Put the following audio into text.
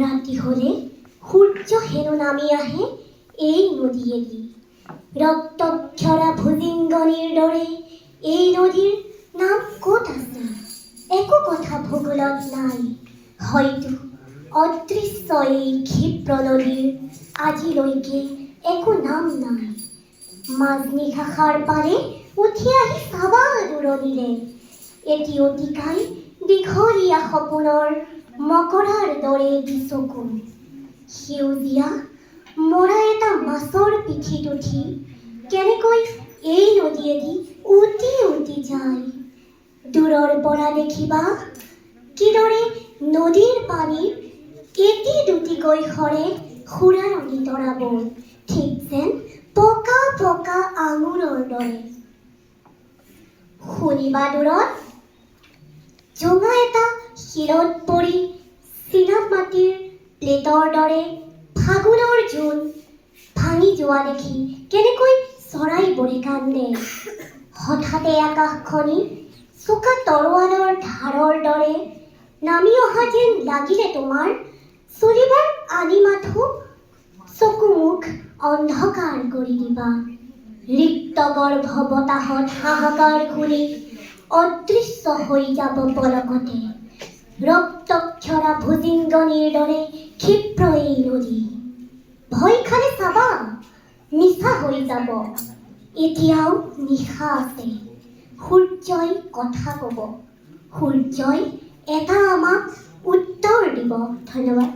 ৰাতি হ'লে সূৰ্য হেনো নামি আহে এই নদীয়েদি। ৰক্তক্ষৰা ভুজিংগনীৰ দৰে এই নদীৰ নাম ক'ত আছে? একো কথা ভূগোলত নাই। হয়তো অদৃশ্য এই ক্ষিপ্ৰ নদীৰ আজিলৈকে একো নাম নাই। মাজনিশা সাৰ পালে উঠি আহি চাবা দূৰণিলে এটি অতিকায় দীঘলীয়া সপোনৰ মকৰাৰ দৰে দুচকু। সেউজীয়া মৰা এটা মাছৰ পিঠিত উঠি কেনেকৈ এই নদীয়েদি উটি উটি যায়। দূৰৰ পৰা দেখিবা কিদৰে নদীৰ পানীৰ এটি দুটিকৈ সৰে সুৰাৰঙি তৰাবোৰ, ঠিক যেন পকা পকা আঙুৰৰ দৰে। শুনিবা দূৰত জোঙা এটা শিলত পৰি চিনামাটিৰ প্লেটৰ দৰে ফাগুনৰ জোন ভাঙি যোৱা দেখি কেনেকৈ চৰাইবোৰে কান্দে। হঠাতে আকাশখনি চোকা তৰোৱালৰ ধাৰৰ দৰে নামি অহা যেন লাগিলে তোমাৰ। চুলিবোৰ আনি মাথো চকু মুখ অন্ধকাৰ কৰি দিবা। ৰিক্ত গৰ্ভ বতাহত হাহাকাৰ শুনি অদৃশ্য হৈ যাব পলকতে। ৰক্তক্ষৰা ভুজিংগনীৰ দৰে ক্ষিপ্ৰ এই নদী। ভয় খালে চাবা মিছা হৈ যাব। এতিয়াও নিশা আছে। সূৰ্যই কথা ক'ব। সূৰ্যই এটা আমাক উত্তৰ দিব। ধন্যবাদ।